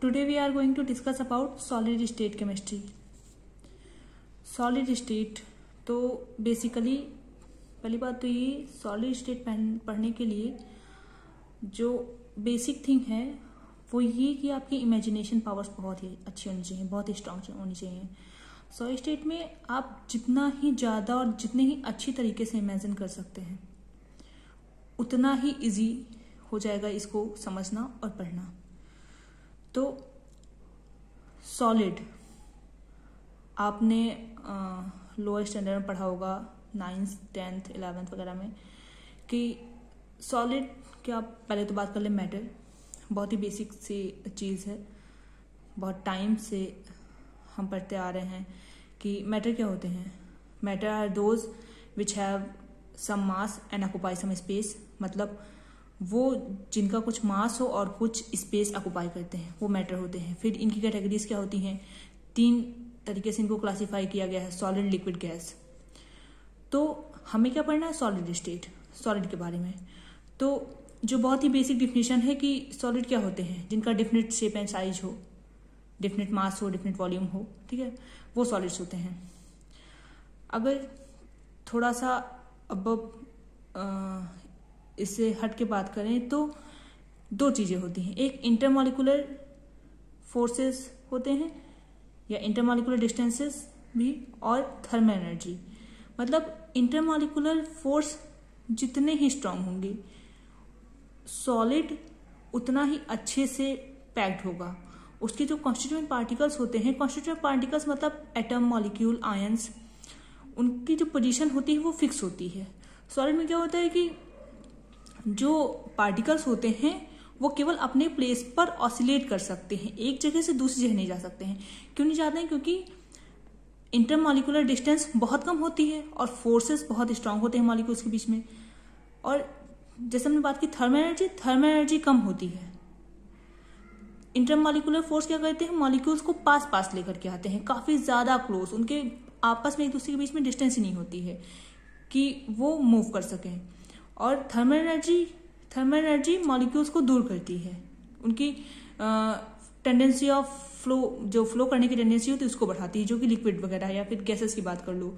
Today we are going to discuss about solid state chemistry. Solid state तो basically पहली बात तो ये सॉलिड स्टेट पढ़ने के लिए जो बेसिक थिंग है वो ये कि आपकी इमेजिनेशन पावर्स बहुत ही अच्छी होनी चाहिए, बहुत ही स्ट्रांग होनी चाहिए। सॉलिड स्टेट में आप जितना ही ज़्यादा और जितने ही अच्छी तरीके से इमेजिन कर सकते हैं उतना ही इजी हो जाएगा इसको समझना और पढ़ना। तो सॉलिड आपने लोअर स्टैंडर्ड में पढ़ा होगा 9th 10th 11th वगैरह में कि सॉलिड क्या। पहले तो बात कर ले मैटर, बहुत ही बेसिक सी चीज़ है, बहुत टाइम से हम पढ़ते आ रहे हैं कि मैटर क्या होते हैं। Matter are those which have some mass and occupy some space, मतलब वो जिनका कुछ मास हो और कुछ स्पेस ऑक्यूपाई करते हैं वो मैटर होते हैं। फिर इनकी कैटेगरीज क्या होती हैं, 3 तरीके से इनको क्लासिफाई किया गया है, सॉलिड लिक्विड गैस। तो हमें क्या पढ़ना है, सॉलिड स्टेट, सॉलिड के बारे में। तो जो बहुत ही बेसिक डिफिनेशन है कि सॉलिड क्या होते हैं, जिनका डिफिनिट शेप एंड साइज हो, डिफिनिट मास हो, डिफिनिट वॉल्यूम हो, ठीक है, वो सॉलिड्स होते हैं। अगर थोड़ा सा अब इससे हट के बात करें तो 2 चीजें होती हैं, एक इंटरमॉलिक्यूलर फोर्सेस होते हैं या इंटरमॉलिक्यूलर डिस्टेंसेस भी, और थर्मल एनर्जी। मतलब इंटरमॉलिक्यूलर फोर्स जितने ही स्ट्रांग होंगे सॉलिड उतना ही अच्छे से पैक्ड होगा। उसके जो कॉन्स्टिट्यूएंट पार्टिकल्स होते हैं, कॉन्स्टिट्यूएंट पार्टिकल्स मतलब एटम, मॉलिक्यूल, आयंस, उनकी जो पोजीशन होती है वो फिक्स होती है। सॉलिड में क्या होता है कि जो पार्टिकल्स होते हैं वो केवल अपने प्लेस पर ऑसिलेट कर सकते हैं, एक जगह से दूसरी जगह नहीं जा सकते हैं। क्यों नहीं जाते हैं, क्योंकि इंटरमॉलिक्यूलर डिस्टेंस बहुत कम होती है और फोर्सेस बहुत स्ट्रांग होते हैं मॉलिक्यूल्स के बीच में। और जैसे हमने बात की थर्मल एनर्जी कम होती है। इंटरमॉलिक्यूलर फोर्स क्या करते हैं, मॉलिक्यूल्स को पास पास लेकर के आते हैं, काफी ज्यादा क्लोज, उनके आपस में एक दूसरे के बीच में डिस्टेंस ही नहीं होती है कि वो मूव कर सकें। और थर्मल एनर्जी मॉलिक्यूल्स को दूर करती है, उनकी टेंडेंसी ऑफ फ्लो, जो फ्लो करने की टेंडेंसी होती है उसको बढ़ाती है, जो कि लिक्विड वगैरह या फिर गैसेस की बात कर लो।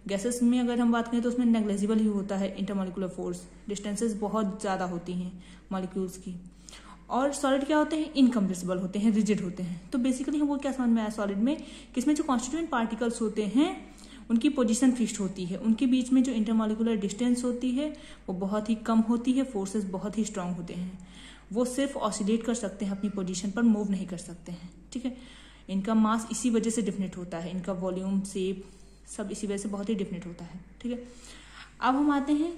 गैसेस में अगर हम बात करें तो उसमें नेग्लिजिबल ही होता है इंटरमॉलिक्यूलर फोर्स, डिस्टेंसेस बहुत ज़्यादा होती हैं मॉलिक्यूल्स की। और सॉलिड क्या होते हैं, इनकम्प्रेसिबल होते हैं, रिजिड होते हैं। तो बेसिकली हमको क्या समझ में आया सॉलिड में कि इसमें जो कॉन्स्टिट्यूएंट पार्टिकल्स होते हैं उनकी पोजीशन फिक्स्ड होती है, उनके बीच में जो इंटरमॉलिक्यूलर डिस्टेंस होती है वो बहुत ही कम होती है, फोर्सेस बहुत ही स्ट्रांग होते हैं, वो सिर्फ ऑसिलेट कर सकते हैं अपनी पोजीशन पर, मूव नहीं कर सकते हैं, ठीक है। इनका मास इसी वजह से डिफिनेट होता है, इनका वॉल्यूम, शेप सब इसी वजह से बहुत ही डिफिनेट होता है, ठीक है। अब हम आते हैं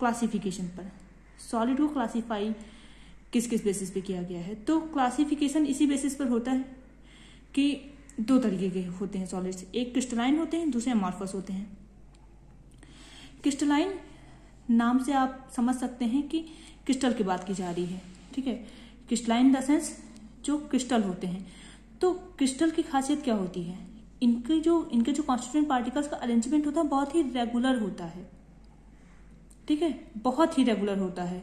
क्लासिफिकेशन पर। सॉलिड को क्लासीफाई किस किस बेसिस पे किया गया है, तो क्लासिफिकेशन इसी बेसिस पर होता है कि 2 तरीके के होते हैं सॉलिड्स, एक क्रिस्टलाइन होते हैं, दूसरे अमॉर्फस होते हैं। क्रिस्टलाइन नाम से आप समझ सकते हैं कि क्रिस्टल की बात की जा रही है, ठीक है। क्रिस्टलाइन इन द सेंस जो क्रिस्टल होते हैं। तो क्रिस्टल की खासियत क्या होती है, इनके जो कॉन्स्टिट्यूएंट पार्टिकल्स का अरेंजमेंट होता है बहुत ही रेगुलर होता है, ठीक है, बहुत ही रेगुलर होता है।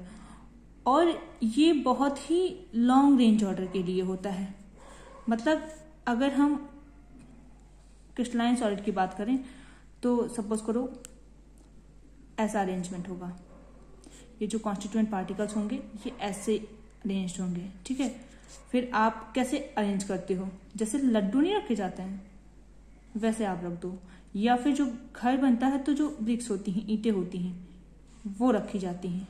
और ये बहुत ही लॉन्ग रेंज ऑर्डर के लिए होता है। मतलब अगर हम क्रिस्टलाइन सॉलिड की बात करें तो सपोज करो ऐसा अरेंजमेंट होगा, ये जो कॉन्स्टिट्यूएंट पार्टिकल्स होंगे ये ऐसे अरेंज्ड होंगे, ठीक है। फिर आप कैसे अरेंज करते हो, जैसे लड्डू नहीं रखे जाते हैं वैसे आप रख दो, या फिर जो घर बनता है तो जो ब्रिक्स होती हैं, ईंटें होती हैं, वो रखी जाती हैं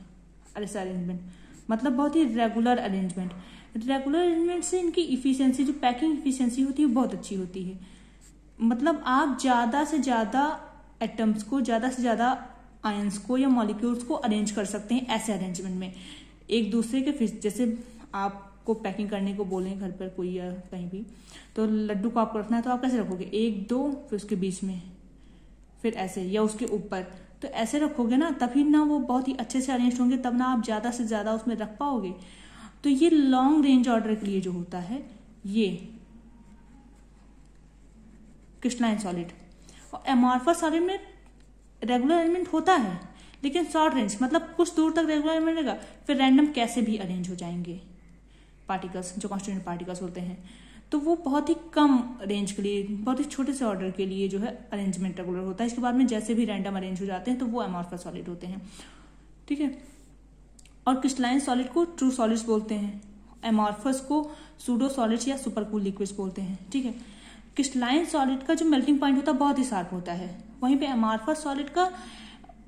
ऐसा अरेंजमेंट। मतलब बहुत ही रेगुलर अरेंजमेंट। रेगुलर अरेंजमेंट से इनकी इफिशियंसी, जो पैकिंग इफिशियंसी होती है बहुत अच्छी होती है। मतलब आप ज्यादा से ज्यादा एटम्स को, ज्यादा से ज्यादा आयंस को या मॉलिक्यूल्स को अरेंज कर सकते हैं ऐसे अरेंजमेंट में, एक दूसरे के। जैसे आपको पैकिंग करने को बोलें घर पर कोई या कहीं भी, तो लड्डू को आपको रखना है तो आप कैसे रखोगे, 1 2 फिर उसके बीच में, फिर ऐसे, या उसके ऊपर, तो ऐसे रखोगे ना, तभी ना वो बहुत ही अच्छे से अरेंज होंगे, तब ना आप ज्यादा से ज्यादा उसमें रख पाओगे। तो ये लॉन्ग रेंज ऑर्डर के लिए जो होता है ये क्रिस्टलाइन सॉलिड। और एमॉर्फस सॉलिड में रेगुलर अरेंजमेंट होता है लेकिन शॉर्ट रेंज, मतलब कुछ दूर तक रेगुलर अरेंजमेंट रहेगा, फिर रैंडम कैसे भी अरेंज हो जाएंगे। पार्टिकल्स जो कॉन्स्टिट्यूएंट पार्टिकल्स होते हैं, तो वो बहुत ही कम रेंज के लिए, बहुत ही छोटे से ऑर्डर के लिए जो है अरेंजमेंट रेगुलर होता है। इसके बाद में जैसे भी रैंडम अरेंज हो जाते हैं तो वो अमॉर्फस सॉलिड होते हैं, ठीक है। और क्रिस्टलाइन सॉलिड को ट्रू सॉलिड्स बोलते हैं, अमॉर्फस को सूडो सॉलिड्स या सुपरकूल लिक्विड्स बोलते हैं, ठीक है। क्रिस्टलाइन सॉलिड का जो मेल्टिंग पॉइंट होता है बहुत ही शार्प होता है, वहीं पे अमॉर्फस सॉलिड का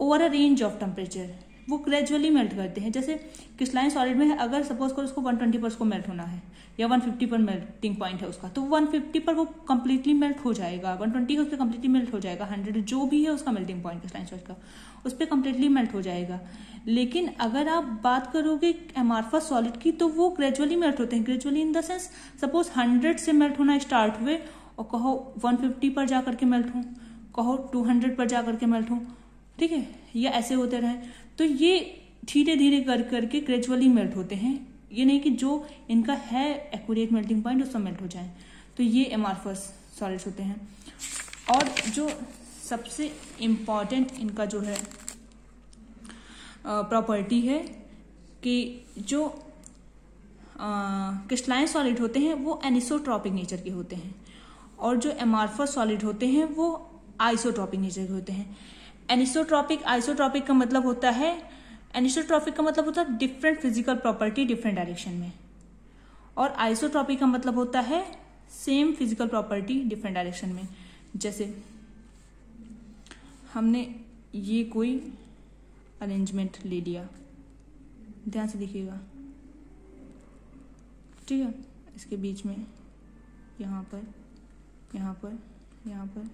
over a range of temperature वो ग्रेजुअली मेल्ट करते हैं। जैसे क्रिस्टलाइन सॉलिड में अगर सपोज करो उसको 120 पर उसको मेल्ट होना है या 150 पर मेल्टिंग पॉइंट है उसका, तो 150 पर वो कंप्लीटली मेल्ट हो जाएगा, 120 है उस पर कंप्लीटली मेल्ट हो जाएगा, 100 जो भी है उसका मेल्टिंग पॉइंट क्रिस्टलाइन सॉलिड का उस पर कंप्लीटली मेल्ट हो जाएगा। लेकिन अगर आप बात करोगे अमॉर्फस सॉलिड की तो वो ग्रेजुअली मेल्ट होते हैं। Gradually in the sense suppose 100 से मेल्ट होना स्टार्ट हुए और कहो 150 पर जा करके मेल्ट हो, कहो 200 पर जा करके मेल्ट हो, ठीक है, या ऐसे होते रहे। तो ये धीरे धीरे कर करके ग्रेजुअली मेल्ट होते हैं, ये नहीं कि जो इनका है एक्यूरेट मेल्टिंग पॉइंट उस पर मेल्ट हो जाए। तो ये अमॉर्फस सॉलिड्स होते हैं। और जो सबसे इम्पॉर्टेंट इनका जो है प्रॉपर्टी है कि जो क्रिस्टलाइन सॉलिड होते हैं वो एनिसोट्रॉपिक नेचर के होते हैं और जो अमॉर्फस सॉलिड होते हैं वो आइसोट्रॉपिक नेचर के होते हैं। एनिसोट्रॉपिक आइसोट्रॉपिक का मतलब होता है, एनिसोट्रॉपिक का मतलब होता है different physical property different direction में, और आइसोट्रॉपिक का मतलब होता है same physical property different direction में। जैसे हमने ये कोई अरेंजमेंट ले लिया, ध्यान से देखिएगा, ठीक है, इसके बीच में यहाँ पर यहाँ पर यहाँ पर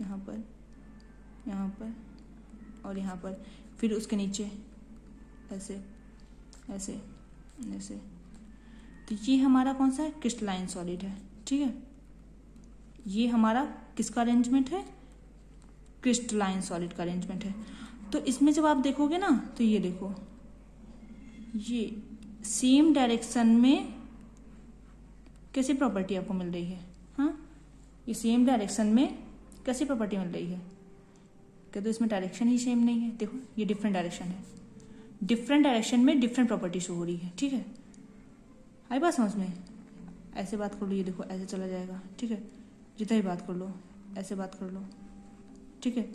यहाँ पर यहाँ पर और यहाँ पर, फिर उसके नीचे ऐसे ऐसे ऐसे, तो ये हमारा कौन सा है, क्रिस्टलाइन सॉलिड है, ठीक है। ये हमारा किसका अरेंजमेंट है, क्रिस्टलाइन सॉलिड का अरेंजमेंट है। तो इसमें जब आप देखोगे ना तो ये देखो, ये सेम डायरेक्शन में कैसी प्रॉपर्टी आपको मिल रही है, हाँ, ये सेम डायरेक्शन में कैसी प्रॉपर्टी मिल रही है, क्या तो इसमें डायरेक्शन ही सेम नहीं है। देखो ये डिफरेंट डायरेक्शन है, डिफरेंट डायरेक्शन में डिफरेंट प्रॉपर्टी शो हो रही है, ठीक है। आई बात समझ में, ऐसे बात कर लो, ये देखो ऐसे चला जाएगा, ठीक है, जितना ही बात कर लो, ऐसे बात कर लो, ठीक है,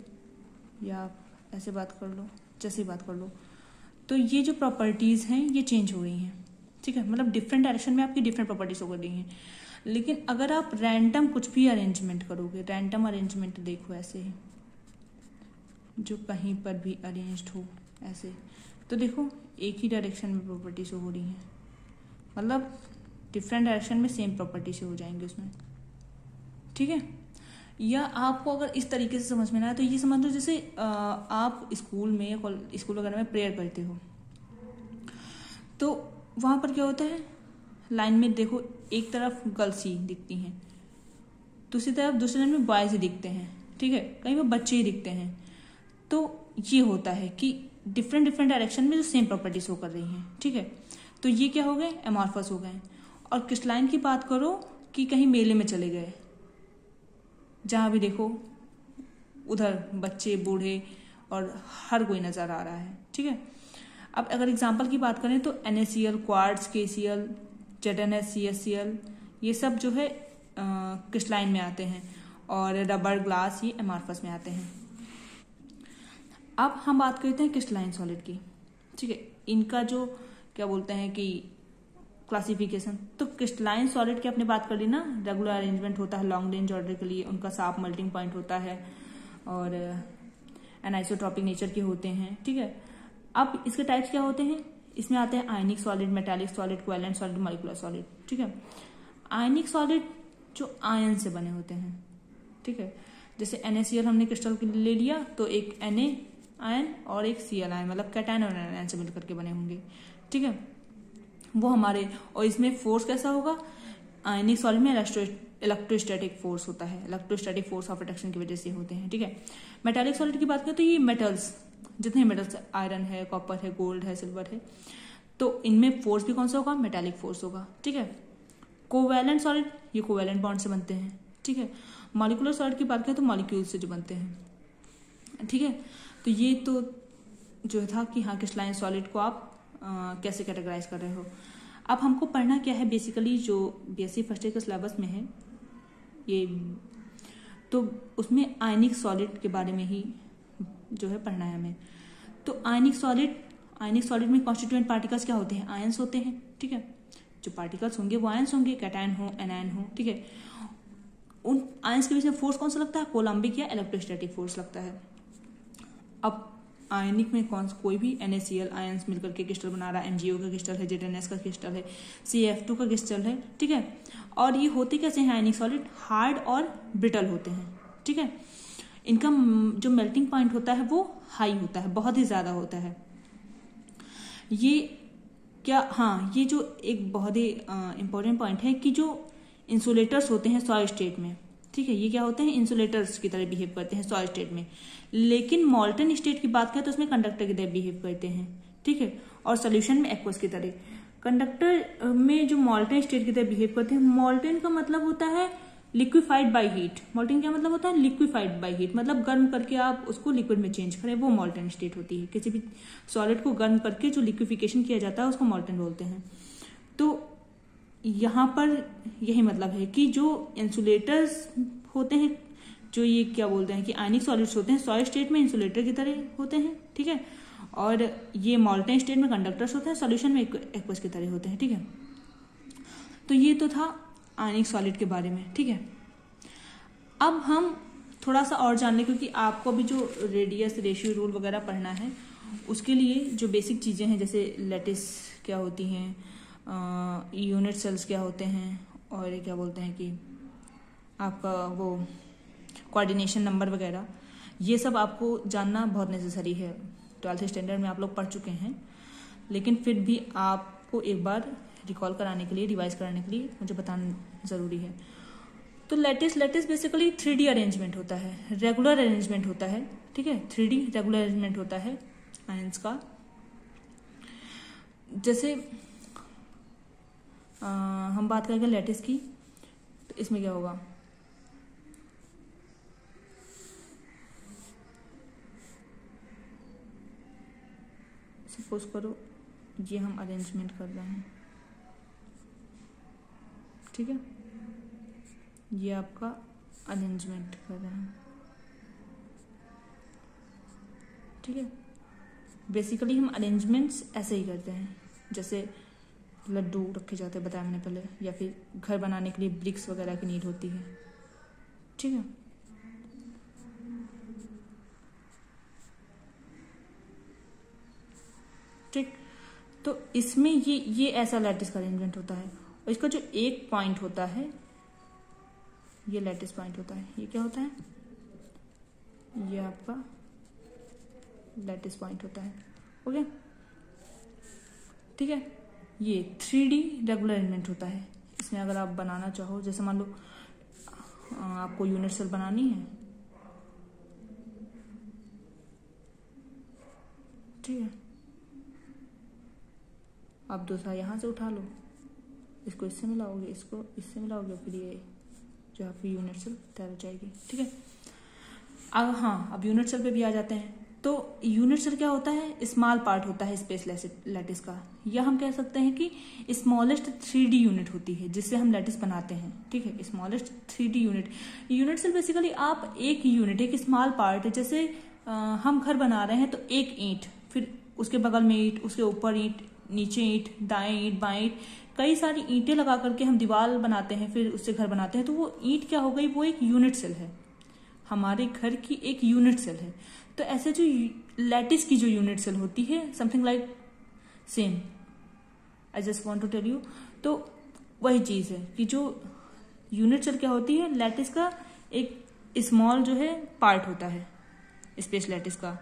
या आप ऐसे बात कर लो, जैसे ही बात कर लो, तो ये जो प्रॉपर्टीज हैं ये चेंज हो गई हैं, ठीक है, मतलब डिफरेंट डायरेक्शन में आपकी डिफरेंट प्रॉपर्टीज शो कर रही हैं। लेकिन अगर आप रैंडम कुछ भी अरेंजमेंट करोगे, रैंडम अरेंजमेंट देखो ऐसे ही, जो कहीं पर भी अरेंज्ड हो ऐसे, तो देखो एक ही डायरेक्शन में प्रॉपर्टी शो हो रही है, मतलब डिफरेंट डायरेक्शन में सेम प्रॉपर्टी शो हो जाएंगे उसमें, ठीक है। या आपको अगर इस तरीके से समझ में ना आए तो ये समझ लो जैसे आप स्कूल में या स्कूल वगैरह में प्रेयर करते हो, तो वहाँ पर क्या होता है, लाइन में देखो एक तरफ गर्ल्स ही दिखती हैं, दूसरी लाइन में बॉयज ही दिखते हैं, ठीक है, कहीं पर बच्चे ही दिखते हैं। तो ये होता है कि डिफरेंट डिफरेंट डायरेक्शन में जो सेम प्रॉपर्टी शो कर रही हैं, ठीक है। तो ये क्या हो गए, अमॉर्फस हो गए। और क्रिस्टलाइन की बात करो कि कहीं मेले में चले गए, जहाँ भी देखो उधर बच्चे बूढ़े और हर कोई नजर आ रहा है, ठीक है। अब अगर एग्जांपल की बात करें तो NaCl, quartz, KCl, ZnS, CaCl, ये सब जो है क्रिस्टलाइन में आते हैं, और रबर, ग्लास, ये अमॉर्फस में आते हैं। अब हम बात करते हैं क्रिस्टलाइन सॉलिड की, ठीक है, इनका जो क्या बोलते हैं कि क्लासिफिकेशन। तो क्रिस्टलाइन सॉलिड की आपने बात कर ली ना, रेगुलर अरेंजमेंट होता है लॉन्ग रेंज ऑर्डर के लिए, उनका शार्प मेल्टिंग पॉइंट होता है और एनाइसोट्रॉपिक नेचर के होते हैं, ठीक है। अब इसके टाइप्स क्या होते हैं, इसमें आते हैं आयनिक solid, metallic solid, covalent solid, molecular solid, ठीक है। आयनिक सॉलिड जो आयन से बने होते हैं, ठीक है, जैसे NaCl हमने क्रिस्टल के लिए ले लिया तो एक Na आयन और एक Cl आयन, मतलब कैटायन और एनायन से मिलकर के बने होंगे, ठीक है, वो हमारे। और इसमें फोर्स कैसा होगा, आयनिक सॉलिड में इलेक्ट्रोस्टैटिक फोर्स होता है, इलेक्ट्रोस्टैटिक फोर्स ऑफ अट्रैक्शन की वजह से होते हैं, ठीक है। मेटालिक सॉलिड की बात करें तो ये मेटल्स, जितने मेटल्स, आयरन है, कॉपर है, गोल्ड है, सिल्वर है, तो इनमें फोर्स भी कौन सा होगा, मेटालिक फोर्स होगा, ठीक है। कोवेलेंट सॉलिड, ये कोवेलेंट बॉन्ड से बनते हैं, ठीक है। मॉलिक्यूलर सॉलिड की बात करें तो मॉलिक्यूल से जो बनते हैं, ठीक है। तो ये तो जो था कि हाँ क्रिस्टलाइन सॉलिड को आप कैसे कैटेगराइज कर रहे हो। अब हमको पढ़ना क्या है, बेसिकली जो बीएससी फर्स्ट ईयर के सिलेबस में है ये, तो उसमें आयनिक सॉलिड के बारे में ही जो है पढ़ना है हमें। तो आयनिक सॉलिड में कॉन्स्टिट्यूएंट पार्टिकल्स क्या होते हैं, आयंस होते हैं, ठीक है। जो पार्टिकल्स होंगे वो आयंस होंगे, कैटायन हो एनायन हो, ठीक है। उन आयंस के बीच में फोर्स कौन सा लगता है, कोलम्बिक या इलेक्ट्रोस्टैटिक फोर्स लगता है। अब आयनिक में कोई भी NaCl आयंस मिलकर के क्रिस्टल बना रहा है, MgO का क्रिस्टल है, ZnS का क्रिस्टल है, CF2 का क्रिस्टल है, ठीक है। और ये होते कैसे हैं आयनिक सॉलिड, हार्ड और ब्रिटल होते हैं, ठीक है। इनका जो मेल्टिंग पॉइंट होता है वो हाई होता है, बहुत ही ज्यादा होता है। ये क्या, हाँ, ये जो एक बहुत ही इंपॉर्टेंट पॉइंट है कि जो इंसुलेटर्स होते हैं सॉलिड स्टेट में, ठीक है, ये क्या होते हैं, इंसुलेटर्स की तरह बिहेव करते हैं सॉलिड स्टेट में। लेकिन मॉल्टन स्टेट की बात करें तो उसमें कंडक्टर की तरह बिहेव करते हैं, ठीक है। और सोल्यूशन में एक्वस की तरह। कंडक्टर में जो मॉल्टन स्टेट की तरह बिहेव करते हैं, मॉल्टन का मतलब होता है लिक्विफाइड बाय हीट। मॉल्टन क्या मतलब होता है, लिक्विफाइड बाय हीट, मतलब गर्म करके आप उसको लिक्विड में चेंज करें, वो मॉल्टन स्टेट होती है। किसी भी सॉलिड को गर्म करके जो लिक्विफिकेशन किया जाता है उसको मॉल्टन बोलते हैं। तो यहाँ पर यही मतलब है कि जो इंसुलेटर्स होते हैं, जो ये क्या बोलते हैं कि आयनिक सॉलिड्स होते हैं, सॉलिड स्टेट में इंसुलेटर की तरह होते हैं, ठीक है। और ये मॉल्टन स्टेट में कंडक्टर्स होते हैं, सॉल्यूशन में एक्वस की तरह होते हैं, ठीक है। तो ये तो था आयनिक सॉलिड के बारे में, ठीक है। अब हम थोड़ा सा और जान लें, क्योंकि आपको भी जो रेडियस रेशियो रूल वगैरह पढ़ना है उसके लिए जो बेसिक चीजें हैं, जैसे लैटिस क्या होती हैं, यूनिट सेल्स क्या होते हैं, और क्या बोलते हैं कि आपका वो कोऑर्डिनेशन नंबर वगैरह, ये सब आपको जानना बहुत नेसेसरी है। 12th स्टैंडर्ड में आप लोग पढ़ चुके हैं, लेकिन फिर भी आपको एक बार रिकॉल कराने के लिए, रिवाइज कराने के लिए मुझे बताना ज़रूरी है। तो लैटिस बेसिकली 3D अरेंजमेंट होता है, रेगुलर अरेंजमेंट होता है, ठीक है। 3D रेगुलर अरेंजमेंट होता है आयंस का। जैसे हम बात करेंगे लैटिस की, तो इसमें क्या होगा, सपोज करो ये हम अरेंजमेंट कर रहे हैं, ठीक है, ये आपका अरेंजमेंट कर रहे हैं, ठीक है। बेसिकली हम अरेंजमेंट्स ऐसे ही करते हैं, जैसे लड्डू रखे जाते हैं, बताया मैंने पहले, या फिर घर बनाने के लिए ब्रिक्स वगैरह की नीड होती है, ठीक है। ठीक, तो इसमें ये ऐसा लैटिस का अरेंजमेंट होता है। और इसका जो एक पॉइंट होता है, ये लैटिस पॉइंट होता है, ये क्या होता है, ये आपका लैटिस पॉइंट होता है, ओके, ठीक है। ये 3D रेगुलर अरेंजमेंट होता है। इसमें अगर आप बनाना चाहो, जैसे मान लो आपको यूनिट सेल बनानी है, ठीक है, आप दूसरा यहाँ से उठा लो, इसको इससे मिलाओगे, इसको इससे मिलाओगे, फिर ये जो आपकी यूनिट सेल तैयार हो जाएगी, ठीक है। अब हाँ, अब यूनिट सेल पे भी आ जाते हैं। तो यूनिट सेल क्या होता है, स्मॉल पार्ट होता है स्पेस लैटिस का, या हम कह सकते हैं कि स्मॉलेस्ट 3D यूनिट होती है जिससे हम लैटिस बनाते हैं, ठीक है। Smallest 3D unit cell basically आप एक यूनिट, एक स्मॉल पार्ट, जैसे हम घर बना रहे हैं तो एक ईंट, फिर उसके बगल में ईंट, उसके ऊपर ईंट, नीचे ईंट, दाएं ईंट, बाएं ईंट, कई सारी ईंटें लगा करके हम दीवार बनाते हैं, फिर उससे घर बनाते हैं। तो वो ईंट क्या हो गई, वो एक यूनिट सेल है, हमारे घर की एक यूनिट सेल है। तो ऐसे जो लैटिस की जो यूनिट सेल होती है, something like same, I just want to tell you. तो वही चीज है कि जो यूनिट सेल क्या होती है, लैटिस का एक स्मॉल जो है पार्ट होता है, स्पेस लैटिस का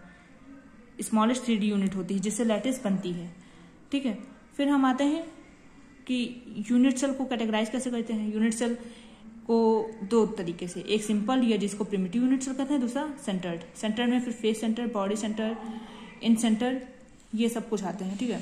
स्मॉलेस्ट 3D यूनिट होती है जिससे लैटिस बनती है, ठीक है। फिर हम आते हैं कि यूनिट सेल को कैटेगराइज कैसे करते हैं। यूनिट सेल को दो तरीके से, एक सिंपल या जिसको प्रिमिटिव यूनिट सेल कहते हैं, दूसरा सेंटर्ड। सेंटर में फिर फेस सेंटर, बॉडी सेंटर, इन सेंटर, ये सब कुछ आते हैं, ठीक है।